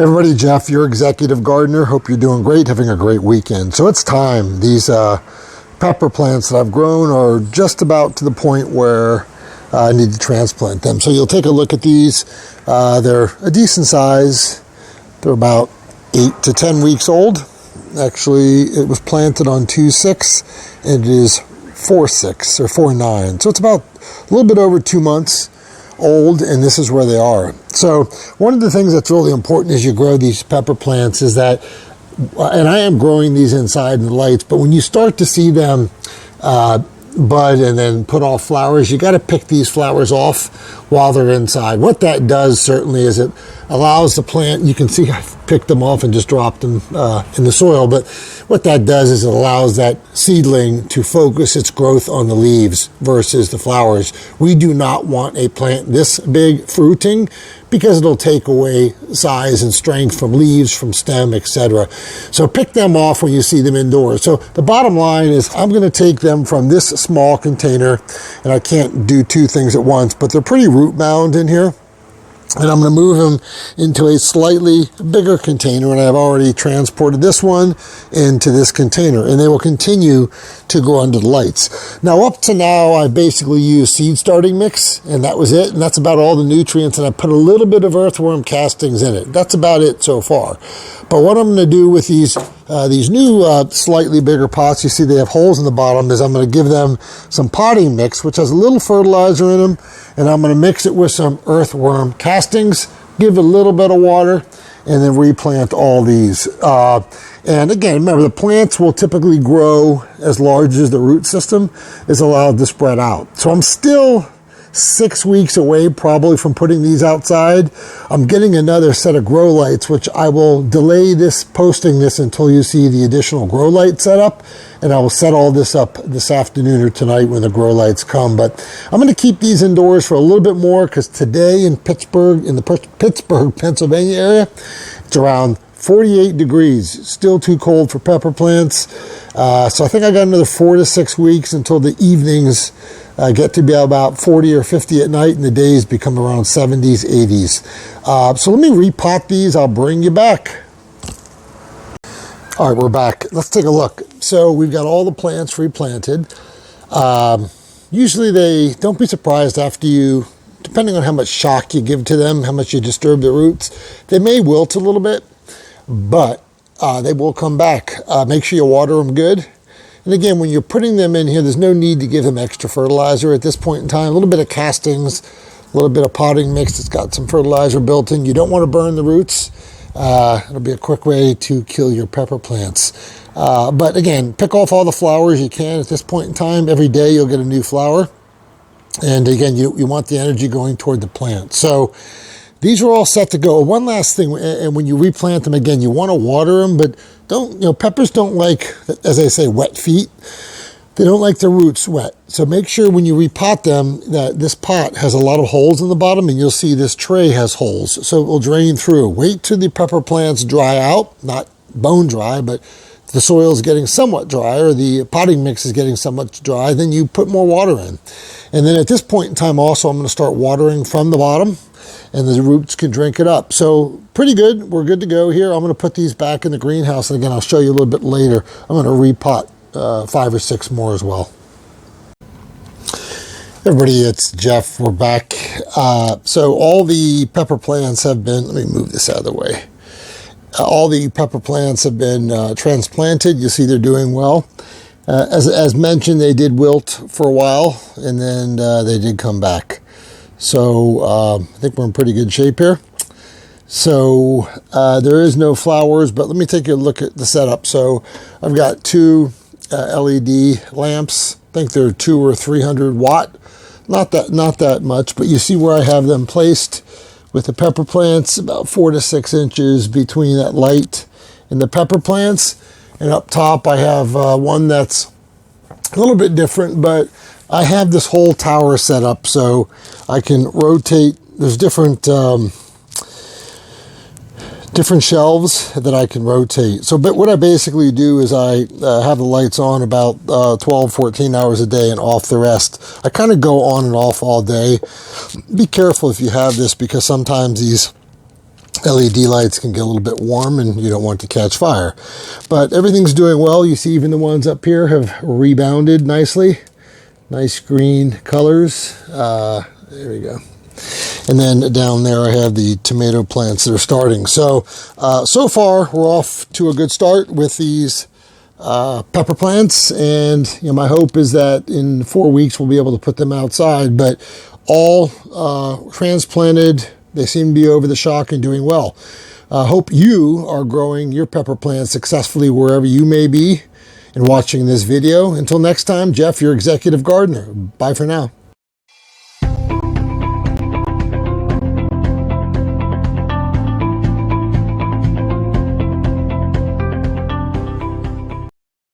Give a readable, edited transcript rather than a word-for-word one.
Hey everybody, Jeff, your executive gardener. Hope you're doing great, having a great weekend. So it's time. These pepper plants that I've grown are just about to the point where I need to transplant them. So you'll take a look at these. They're a decent size. They're about 8 to 10 weeks old. Actually, it was planted on 2/6, and it is 4/6 or 4/9. So it's about a little bit over 2 months old, and this is where they are. So one of the things that's really important as you grow these pepper plants is that, and I am growing these inside in the lights, but when you start to see them bud and then put off flowers, you got to pick these flowers off while they're inside. What that does certainly is it allows the plant, you can see I've picked them off and just dropped them in the soil, but what that does is it allows that seedling to focus its growth on the leaves versus the flowers. We do not want a plant this big fruiting because it'll take away size and strength from leaves, from stem, etc. So pick them off when you see them indoors. So the bottom line is I'm going to take them from this small container, and I can't do two things at once, but they're pretty root bound in here. And I'm going to move them into a slightly bigger container, and I've already transported this one into this container, and they will continue to go under the lights. Now, up to now, I basically used seed starting mix, and that was it, and that's about all the nutrients, and I put a little bit of earthworm castings in it. That's about it so far. But what I'm going to do with these new slightly bigger pots, you see they have holes in the bottom, is I'm going to give them some potting mix, which has a little fertilizer in them, and I'm going to mix it with some earthworm castings, give it a little bit of water, and then replant all these. And again, remember, the plants will typically grow as large as the root system is allowed to spread out. So I'm still 6 weeks away probably from putting these outside. I'm getting another set of grow lights, which I will delay this posting this until you see the additional grow light set up, and I will set all this up this afternoon or tonight when the grow lights come. But I'm going to keep these indoors for a little bit more because today in Pittsburgh, in the Pittsburgh, Pennsylvania area, it's around 48 degrees, still too cold for pepper plants. So I think I got another 4 to 6 weeks until the evenings get to be about 40 or 50 at night, and the days become around 70s, 80s. So let me repot these. I'll bring you back. All right, we're back. Let's take a look. So we've got all the plants replanted. Usually don't be surprised after you, depending on how much shock you give to them, how much you disturb the roots, they may wilt a little bit, but they will come back. Make sure you water them good. And again, when you're putting them in here, there's no need to give them extra fertilizer at this point in time. A little bit of castings, a little bit of potting mix that's got some fertilizer built in. You don't want to burn the roots. It'll be a quick way to kill your pepper plants. But again, pick off all the flowers you can at this point in time. Every day you'll get a new flower. And again, you want the energy going toward the plant. So these are all set to go. One last thing, and when you replant them, again, you want to water them, but peppers don't like, as I say, wet feet. They don't like their roots wet. So make sure when you repot them that this pot has a lot of holes in the bottom, and you'll see this tray has holes. So it will drain through. Wait till the pepper plants dry out, not bone dry, but the soil is getting somewhat dry, or the potting mix is getting somewhat dry, then you put more water in. And then at this point in time also, I'm going to start watering from the bottom, and the roots can drink it up. So pretty good. We're good to go here. I'm going to put these back in the greenhouse. And again, I'll show you a little bit later. I'm going to repot 5 or 6 more as well. Everybody, it's Jeff. We're back. So all the pepper plants have been, let me move this out of the way. All the pepper plants have been transplanted. You see they're doing well. As mentioned, they did wilt for a while, and then they did come back. So I think we're in pretty good shape here. So there is no flowers, but let me take a look at the setup. So I've got 2 LED lamps. I think they're 200 or 300 watt. Not that much, but you see where I have them placed with the pepper plants, about 4 to 6 inches between that light and the pepper plants. And up top I have one that's a little bit different, but I have this whole tower set up so I can rotate. There's different shelves that I can rotate. So, but what I basically do is I have the lights on about 12, 14 hours a day and off the rest. I kind of go on and off all day. Be careful if you have this, because sometimes these LED lights can get a little bit warm and you don't want to catch fire. But everything's doing well. You see even the ones up here have rebounded nicely. Nice green colors. There we go. And then down there I have the tomato plants that are starting. So, so far we're off to a good start with these pepper plants. And my hope is that in 4 weeks we'll be able to put them outside. But all transplanted. They seem to be over the shock and doing well. Hope you are growing your pepper plants successfully wherever you may be and watching this video. Until next time, Jeff, your executive gardener. Bye for now.